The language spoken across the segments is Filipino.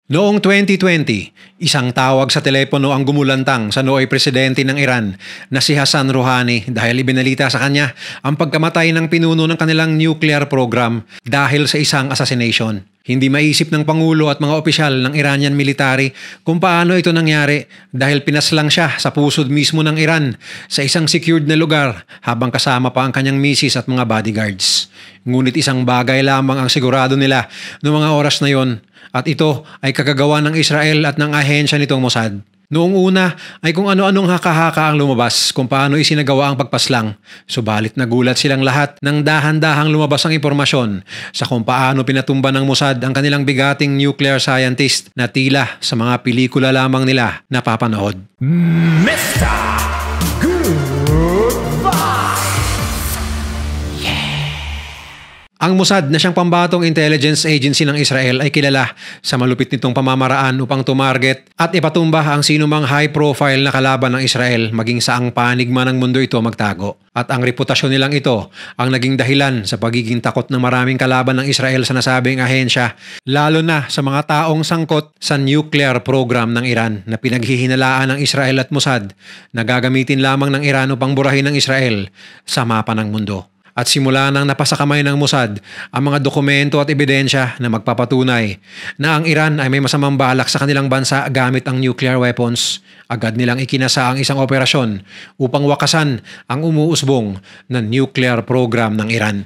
Noong 2020, isang tawag sa telepono ang gumulantang sa nooy presidente ng Iran na si Hassan Rouhani dahil ibinalita sa kanya ang pagkamatay ng pinuno ng kanilang nuclear program dahil sa isang assassination. Hindi maisip ng Pangulo at mga opisyal ng Iranian military kung paano ito nangyari dahil pinaslang siya sa pusod mismo ng Iran sa isang secured na lugar habang kasama pa ang kanyang misis at mga bodyguards. Ngunit isang bagay lamang ang sigurado nila noong mga oras na yon. At ito ay kagagawa ng Israel at ng ahensya nitong Mossad. Noong una ay kung ano-anong haka-haka ang lumabas kung paano isinagawa ang pagpaslang. Subalit nagulat silang lahat nang dahan-dahang lumabas ang impormasyon sa kung paano pinatumba ng Mossad ang kanilang bigating nuclear scientist na tila sa mga pelikula lamang nila napapanood. Mr. Goodbye! Ang Mossad na siyang pambatong intelligence agency ng Israel ay kilala sa malupit nitong pamamaraan upang tumarget at ipatumba ang sinumang high-profile na kalaban ng Israel maging saang panig man ng mundo ito magtago. At ang reputasyon nilang ito ang naging dahilan sa pagiging takot ng maraming kalaban ng Israel sa nasabing ahensya, lalo na sa mga taong sangkot sa nuclear program ng Iran na pinaghihinalaan ng Israel at Mossad na gagamitin lamang ng Iran upang burahin ng Israel sa mapa ng mundo. At simula nang napasakamay ng Mossad ang mga dokumento at ebidensya na magpapatunay na ang Iran ay may masamang balak sa kanilang bansa gamit ang nuclear weapons, agad nilang ikinasa ang isang operasyon upang wakasan ang umuusbong na nuclear program ng Iran.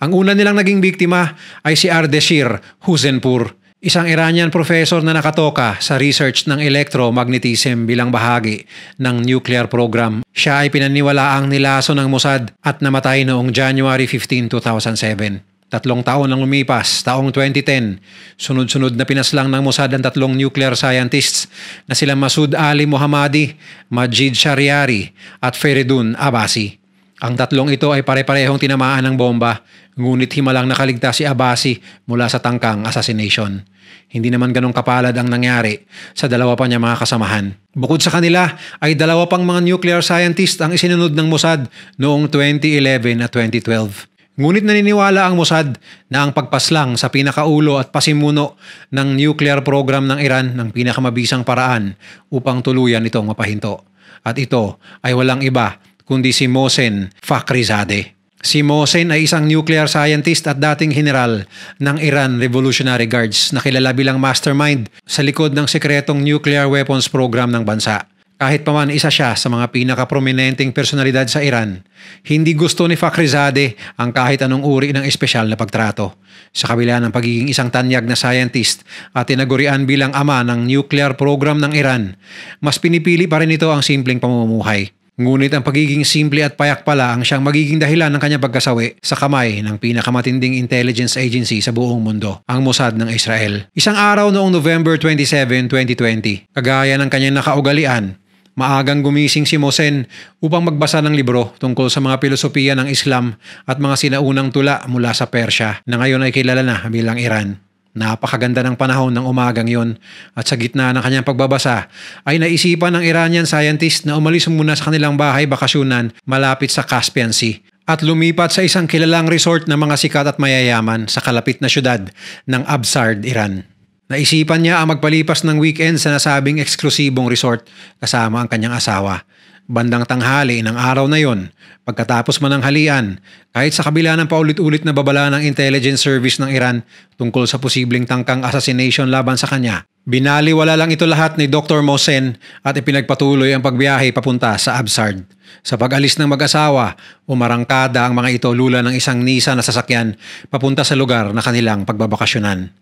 Ang una nilang naging biktima ay si Ardeshir Hossenpour, isang Iranian professor na nakatoka sa research ng electromagnetism bilang bahagi ng nuclear program. Siya ay pinaniwalaang nilaso ng Mossad at namatay noong January 15, 2007. 3 taon ang lumipas, taong 2010, sunod-sunod na pinaslang ng Mossad ang 3 nuclear scientists na sila Masoud Ali Mohammadi, Majid Shariari at Feridun Abbasi. Ang 3 ito ay pare-parehong tinamaan ng bomba, ngunit himalang nakaligtas si Abbasi mula sa tangkang assassination. Hindi naman ganong kapalad ang nangyari sa 2 pa niya mga kasamahan. Bukod sa kanila ay 2 pang mga nuclear scientist ang isinunod ng Mossad noong 2011 at 2012. Ngunit naniniwala ang Mossad na ang pagpaslang sa pinakaulo at pasimuno ng nuclear program ng Iran ng pinakamabisang paraan upang tuluyan itong mapahinto. At ito ay walang iba kundi si Mohsen Fakhrizadeh. Si Mohsen ay isang nuclear scientist at dating general ng Iran Revolutionary Guards na kilala bilang mastermind sa likod ng sekretong nuclear weapons program ng bansa. Kahit pa man isa siya sa mga pinaka-prominenteng personalidad sa Iran, hindi gusto ni Fakhrizadeh ang kahit anong uri ng espesyal na pagtrato. Sa kabila ng pagiging isang tanyag na scientist at tinagurian bilang ama ng nuclear program ng Iran, mas pinipili pa rin ito ang simpleng pamumuhay. Ngunit ang pagiging simple at payak pala ang siyang magiging dahilan ng kanyang pagkasawi sa kamay ng pinakamatinding intelligence agency sa buong mundo, ang Mossad ng Israel. Isang araw noong November 27, 2020, kagaya ng kanyang nakaugalian, maagang gumising si Mohsen upang magbasa ng libro tungkol sa mga filosofiya ng Islam at mga sinaunang tula mula sa Persya na ngayon ay kilala na bilang Iran. Napakaganda ng panahon ng umagang yon at sa gitna ng kanyang pagbabasa ay naisipan ng Iranian scientist na umalis muna sa kanilang bahay bakasyunan malapit sa Caspian Sea at lumipat sa isang kilalang resort ng mga sikat at mayayaman sa kalapit na syudad ng Absard, Iran. Naisipan niya ang magpalipas ng weekend sa nasabing eksklusibong resort kasama ang kanyang asawa. Bandang tanghali ng araw na yon, pagkatapos man ng halian, kahit sa kabila ng paulit-ulit na babala ng intelligence service ng Iran tungkol sa posibleng tangkang assassination laban sa kanya, binaliwala lang ito lahat ni Dr. Mohsen at ipinagpatuloy ang pagbiyahe papunta sa Absard. Sa pag-alis ng mag-asawa, umarangkada ang mga ito lula ng isang Nissan na sasakyan papunta sa lugar na kanilang pagbabakasyonan.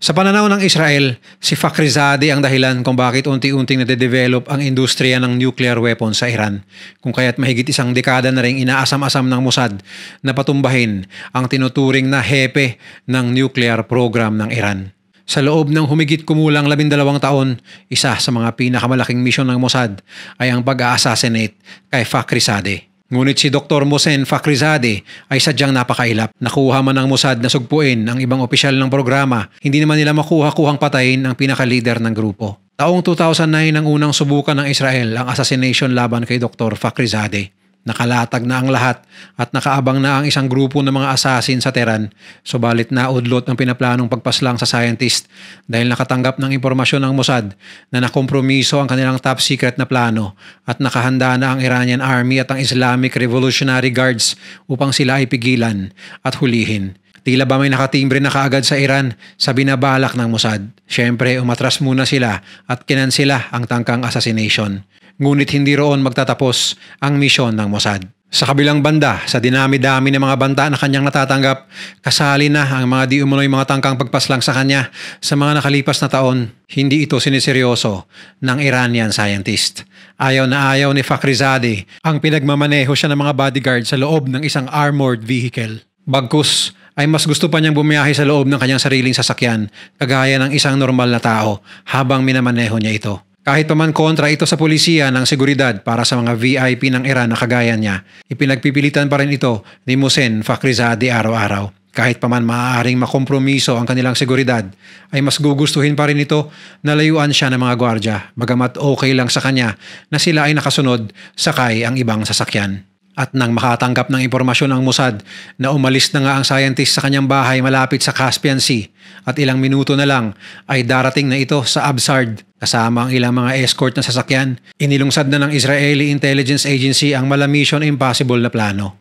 Sa pananaw ng Israel, si Fakhrizadeh ang dahilan kung bakit unti-unting nade-develop ang industriya ng nuclear weapons sa Iran, kung kaya't mahigit 1 dekada na ring inaasam-asam ng Mossad na patumbahin ang tinuturing na hepe ng nuclear program ng Iran. Sa loob ng humigit kumulang 12 taon, isa sa mga pinakamalaking misyon ng Mossad ay ang pag-a-assassinate kay Fakhrizadeh. Ngunit si Dr. Mohsen Fakhrizadeh ay sadyang napakailap. Nakuha man ng Mossad na sugpuin ang ibang opisyal ng programa, hindi naman nila makuha-kuhang patayin ang pinaka-leader ng grupo. Taong 2009 ang unang subukan ng Israel ang assassination laban kay Dr. Fakhrizadeh. Nakalatag na ang lahat at nakaabang na ang isang grupo ng mga assassin sa Tehran, subalit naudlot ang pinaplanong pagpaslang sa scientist dahil nakatanggap ng impormasyon ng Mossad na nakompromiso ang kanilang top secret na plano at nakahanda na ang Iranian Army at ang Islamic Revolutionary Guards upang sila ay pigilan at hulihin. Tila ba may nakatimbre na kaagad sa Iran sa binabalak ng Mossad. Siyempre, umatras muna sila at kinansela ang tangkang assassination. Ngunit hindi roon magtatapos ang misyon ng Mossad. Sa kabilang banda, sa dinami-dami ng mga banta na kanyang natatanggap, kasali na ang mga di umano'y mga tangkang pagpaslang sa kanya sa mga nakalipas na taon. Hindi ito siniseryoso ng Iranian scientist. Ayaw na ayaw ni Fakhrizadeh ang pinagmamaneho siya ng mga bodyguard sa loob ng isang armored vehicle. Bagkus ay mas gusto pa niyang bumiyahe sa loob ng kanyang sariling sasakyan kagaya ng isang normal na tao habang minamaneho niya ito. Kahit pa man kontra ito sa pulisiya ng seguridad para sa mga VIP ng Iran na kagaya niya, ipinagpipilitan pa rin ito ni Mohsen Fakhrizadeh araw-araw. Kahit pa man maaaring makompromiso ang kanilang seguridad, ay mas gugustuhin pa rin ito na layuan siya ng mga gwardya, bagamat okay lang sa kanya na sila ay nakasunod sakay ang ibang sasakyan. At nang makatanggap ng impormasyon ang Mossad na umalis na nga ang scientist sa kanyang bahay malapit sa Caspian Sea at ilang minuto na lang ay darating na ito sa Absard kasama ang ilang mga escort na sasakyan, inilungsad na ng Israeli Intelligence Agency ang mala Mission Impossible na plano.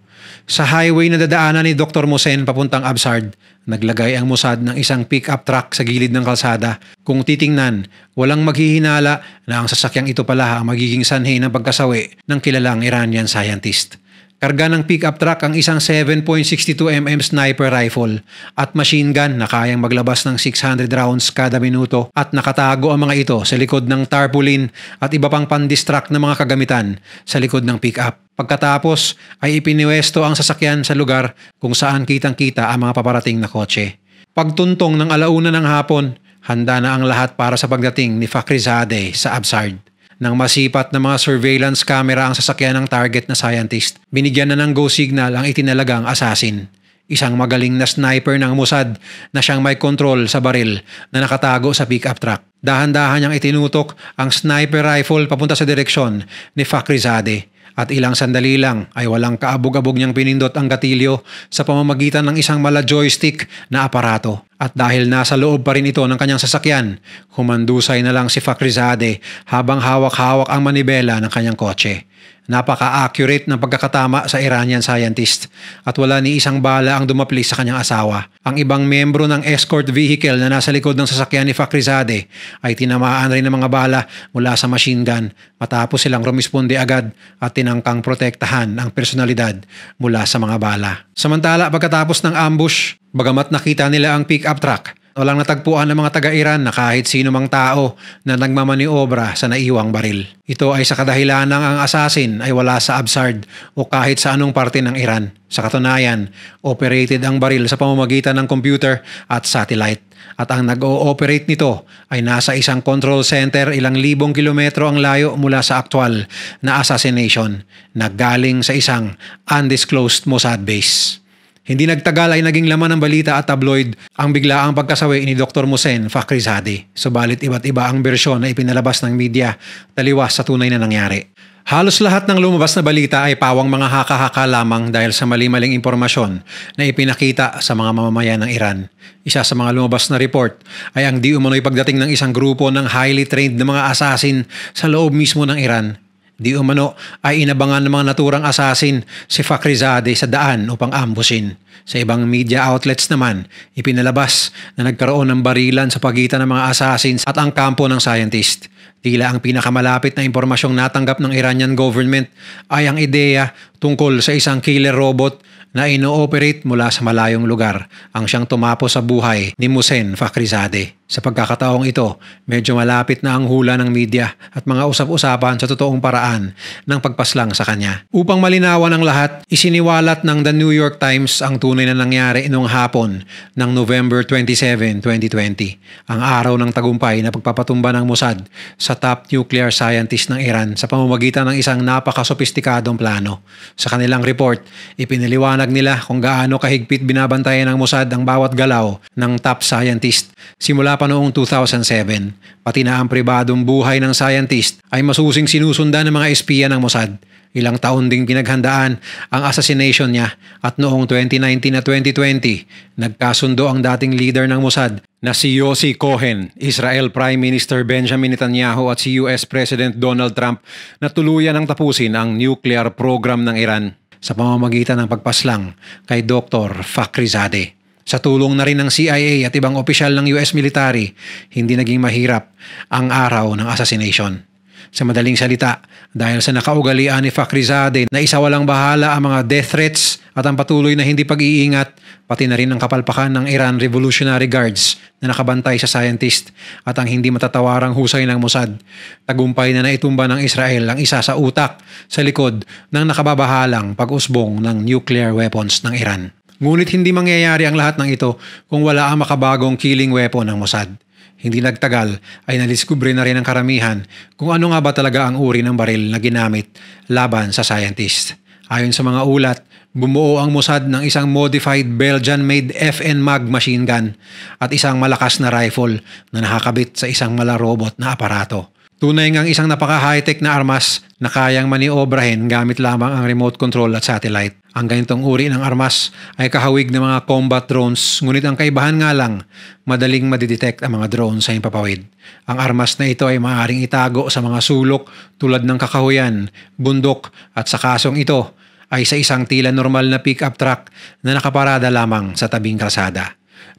Sa highway na dadaanan ni Dr. Mohsen papuntang Absard, naglagay ang Mossad ng isang pick-up truck sa gilid ng kalsada. Kung titingnan, walang maghihinala na ang sasakyang ito pala ang magiging sanhi ng pagkasawi ng kilalang Iranian scientist. Karga ng pick-up truck ang isang 7.62mm sniper rifle at machine gun na kayang maglabas ng 600 rounds kada minuto at nakatago ang mga ito sa likod ng tarpaulin at iba pang pandistract na mga kagamitan sa likod ng pick-up. Pagkatapos ay ipiniwesto ang sasakyan sa lugar kung saan kitang-kita ang mga paparating na kotse. Pagtuntong ng 1:00 ng hapon, handa na ang lahat para sa pagdating ni Fakhrizadeh sa Absard. Nang masipat na mga surveillance camera ang sasakyan ng target na scientist, binigyan na ng go signal ang itinalagang assassin. Isang magaling na sniper ng Mossad na siyang may control sa baril na nakatago sa pick-up truck. Dahan-dahan niyang itinutok ang sniper rifle papunta sa direksyon ni Fakhrizadeh. At ilang sandali lang ay walang kaabog-abog niyang pinindot ang gatilyo sa pamamagitan ng isang mala joystick na aparato. At dahil nasa loob pa rin ito ng kanyang sasakyan, humandusay na lang si Fakhrizadeh habang hawak-hawak ang manibela ng kanyang kotse. Napaka-accurate ng pagkakatama sa Iranian scientist at wala ni isang bala ang dumapli sa kanyang asawa. Ang ibang membro ng escort vehicle na nasa likod ng sasakyan ni Fakhrizadeh ay tinamaan rin ng mga bala mula sa machine gun matapos silang rumisponde agad at tinangkang protektahan ang personalidad mula sa mga bala. Samantala pagkatapos ng ambush, bagamat nakita nila ang pick-up truck, walang natagpuan ng mga taga-Iran na kahit sino mang tao na nagmamaniobra sa naiwang baril. Ito ay sa kadahilan ng ang assassin ay wala sa Absard o kahit sa anong parte ng Iran. Sa katunayan, operated ang baril sa pamamagitan ng computer at satellite. At ang nag-o-operate nito ay nasa isang control center ilang libong kilometro ang layo mula sa aktwal na assassination na galing sa isang undisclosed Mossad base. Hindi nagtagal ay naging laman ng balita at tabloid ang biglaang pagkasawi ni Dr. Mohsen Fakhrizadeh. Subalit iba't iba ang bersyon na ipinalabas ng media taliwas sa tunay na nangyari. Halos lahat ng lumabas na balita ay pawang mga haka-haka lamang dahil sa mali-maling impormasyon na ipinakita sa mga mamamayan ng Iran. Isa sa mga lumabas na report ay ang di umano'y pagdating ng isang grupo ng highly trained na mga assassin sa loob mismo ng Iran. Di umano ay inabangan ng mga naturang assassin si Fakhrizadeh sa daan upang ambushin. Sa ibang media outlets naman, ipinalabas na nagkaroon ng barilan sa pagitan ng mga assassins at ang kampo ng scientist. Tila ang pinakamalapit na impormasyong natanggap ng Iranian government ay ang ideya tungkol sa isang killer robot na ino-operate mula sa malayong lugar ang siyang tumapos sa buhay ni Mohsen Fakhrizadeh. Sa pagkakataong ito, medyo malapit na ang hula ng media at mga usap-usapan sa totoong paraan ng pagpaslang sa kanya. Upang malinawan ang lahat, isiniwalat ng The New York Times ang tunay na nangyari noong hapon ng November 27, 2020, ang araw ng tagumpay na pagpapatumba ng Mossad sa top nuclear scientist ng Iran sa pamamagitan ng isang napaka-sopistikadong plano. Sa kanilang report, ipinaliwanag nila kung gaano kahigpit binabantayan ng Mossad ang bawat galaw ng top scientist simula pa noong 2007, pati na ang pribadong buhay ng scientist ay masusing sinusundan ng mga espiya ng Mossad. Ilang taon ding pinaghandaan ang assassination niya at noong 2019 at 2020, nagkasundo ang dating leader ng Mossad na si Yossi Cohen, Israel Prime Minister Benjamin Netanyahu at si US President Donald Trump na tuluyan ang tapusin ang nuclear program ng Iran sa pamamagitan ng pagpaslang kay Dr. Fakhrizadeh. Sa tulong na rin ng CIA at ibang opisyal ng US military, hindi naging mahirap ang araw ng assassination. Sa madaling salita, dahil sa nakaugalian ni Fakhrizadeh na isa walang bahala ang mga death threats at ang patuloy na hindi pag-iingat, pati na rin ang kapalpakan ng Iran Revolutionary Guards na nakabantay sa scientist at ang hindi matatawarang husay ng Mossad, tagumpay na naitumba ng Israel ang isa sa utak sa likod ng nakababahalang pag-usbong ng nuclear weapons ng Iran. Ngunit hindi mangyayari ang lahat ng ito kung wala ang makabagong killing weapon ng Mossad. Hindi nagtagal ay nadiskubre na rin ang karamihan kung ano nga ba talaga ang uri ng baril na ginamit laban sa scientist. Ayon sa mga ulat, bumuo ang Mossad ng isang modified Belgian-made FN Mag machine gun at isang malakas na rifle na nakakabit sa isang malarobot na aparato. Tunay ngang isang napaka-high-tech na armas na kayang maniobrahin gamit lamang ang remote control at satellite. Ang ganitong uri ng armas ay kahawig ng mga combat drones, ngunit ang kaibahan nga lang, madaling madidetect ang mga drones sa himpapawid. Ang armas na ito ay maaaring itago sa mga sulok tulad ng kakahuyan, bundok at sa kasong ito ay sa isang tila normal na pick-up truck na nakaparada lamang sa tabing kalsada.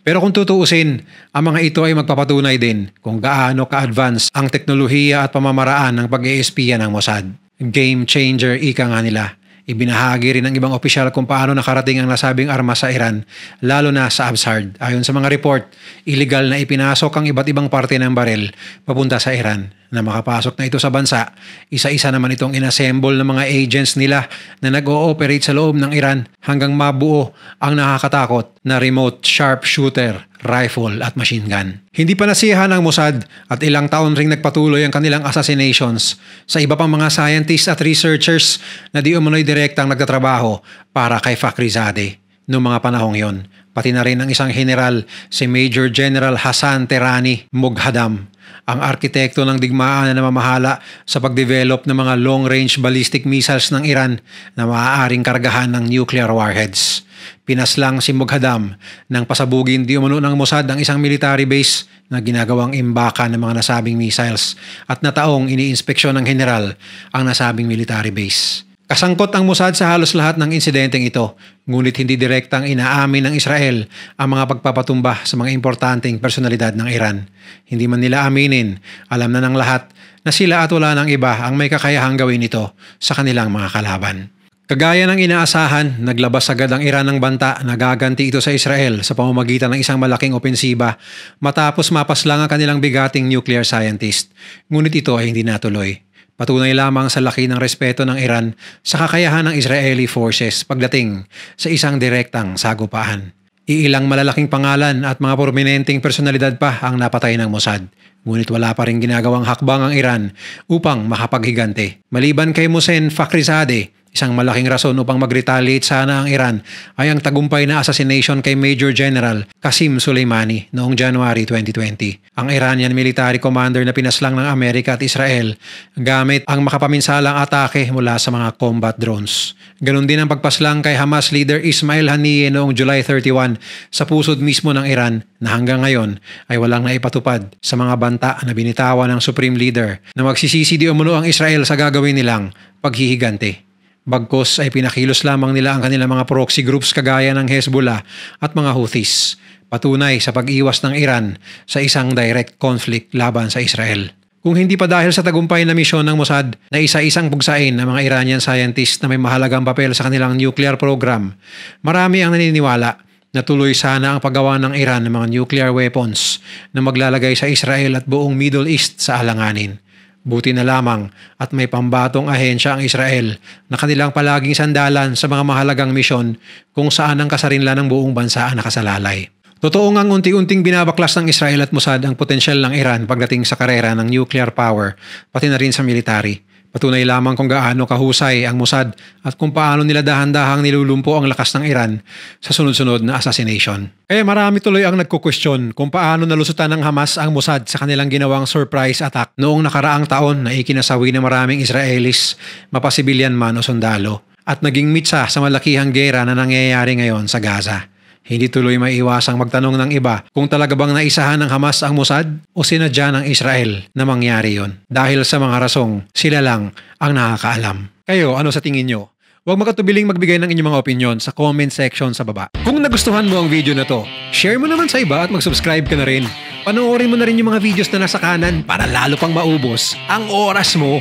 Pero kung tutuusin, ang mga ito ay magpapatunay din kung gaano ka-advance ang teknolohiya at pamamaraan ng pag-eespiya ng Mossad. Game changer ika nga nila. Ibinahagi rin ng ibang opisyal kung paano nakarating ang nasabing armas sa Iran, lalo na sa Absard. Ayon sa mga report, illegal na ipinasok ang iba't ibang parte ng baril papunta sa Iran. Na makapasok na ito sa bansa, isa-isa naman itong inassemble ng mga agents nila na nag-ooperate sa loob ng Iran hanggang mabuo ang nakakatakot na remote sharpshooter, rifle at machine gun. Hindi pa nasiyahan ang Mossad at ilang taon ring nagpatuloy ang kanilang assassinations sa iba pang mga scientists at researchers na di umano'y direktang nagtatrabaho para kay Fakhrizadeh noong mga panahong yon. Pati na rin ang isang general, si Major General Hassan Terani Moghadam, ang arkitekto ng digmaan na namamahala sa pagdevelop ng mga long-range ballistic missiles ng Iran na maaaring kargahan ng nuclear warheads. Pinaslang si Moghadam nang pasabugin di umano ng Mossad ang isang military base na ginagawang imbaka ng mga nasabing missiles at na taong iniinspeksyon ng general ang nasabing military base. Kasangkot ang Mossad sa halos lahat ng insidenteng ito, ngunit hindi direktang inaamin ng Israel ang mga pagpapatumba sa mga importanteng personalidad ng Iran. Hindi man nila aminin, alam na ng lahat na sila at wala ng iba ang may kakayahang gawin ito sa kanilang mga kalaban. Kagaya ng inaasahan, naglabas agad ang Iran ng banta na gaganti ito sa Israel sa pamamagitan ng isang malaking opensiba matapos mapaslang ang kanilang bigating nuclear scientist. Ngunit ito ay hindi natuloy. Patunay lamang sa laki ng respeto ng Iran sa kakayahan ng Israeli forces pagdating sa isang direktang sagupaan. Iilang malalaking pangalan at mga prominenteng personalidad pa ang napatay ng Mossad. Ngunit wala pa rin ginagawang hakbang ang Iran upang makapaghigante. Maliban kay Mohsen Fakhrizadeh, isang malaking rason upang mag-retaliate sana ang Iran ay ang tagumpay na assassination kay Major General Qasem Soleimani noong January 2020. Ang Iranian military commander na pinaslang ng Amerika at Israel gamit ang makapaminsalang atake mula sa mga combat drones. Ganon din ang pagpaslang kay Hamas leader Ismail Haniyeh noong July 31 sa pusod mismo ng Iran na hanggang ngayon ay walang naipatupad sa mga banta na binitawan ng Supreme Leader na magsisisi di umano ang Israel sa gagawin nilang paghihigante. Bagkos ay pinakilos lamang nila ang kanilang mga proxy groups kagaya ng Hezbollah at mga Houthis, patunay sa pag-iwas ng Iran sa isang direct conflict laban sa Israel. Kung hindi pa dahil sa tagumpay na misyon ng Mossad na isa-isang pugsain ng mga Iranian scientists na may mahalagang papel sa kanilang nuclear program, marami ang naniniwala na tuloy sana ang paggawa ng Iran ng mga nuclear weapons na maglalagay sa Israel at buong Middle East sa alanganin. Buti na lamang at may pambatong ahensya ang Israel na kanilang palaging sandalan sa mga mahalagang misyon kung saan ang kasarinlan ng buong bansa ang nakasalalay. Totoo ngang unti-unting binabaklas ng Israel at Mossad ang potensyal ng Iran pagdating sa karera ng nuclear power, pati na rin sa military. Patunay lamang kung gaano kahusay ang Mossad at kung paano nila dahan-dahang nilulumpo ang lakas ng Iran sa sunod-sunod na assassination. Kaya marami tuloy ang nagkukwestiyon kung paano nalusutan ng Hamas ang Mossad sa kanilang ginawang surprise attack noong nakaraang taon na ikinasawi ng maraming Israelis, mapasibilyan man o sundalo, at naging mitsa sa malakihang gera na nangyayari ngayon sa Gaza. Hindi tuloy maiiwasang magtanong ng iba kung talaga bang naisahan ng Hamas ang Mossad o sinadya ng Israel na mangyari yon. Dahil sa mga rasong sila lang ang nakakaalam. Kayo, ano sa tingin nyo? Huwag makatubiling magbigay ng inyong mga opinion sa comment section sa baba. Kung nagustuhan mo ang video na to, share mo naman sa iba at mag-subscribe ka na rin. Panoorin mo na rin yung mga videos na nasa kanan para lalo pang maubos ang oras mo.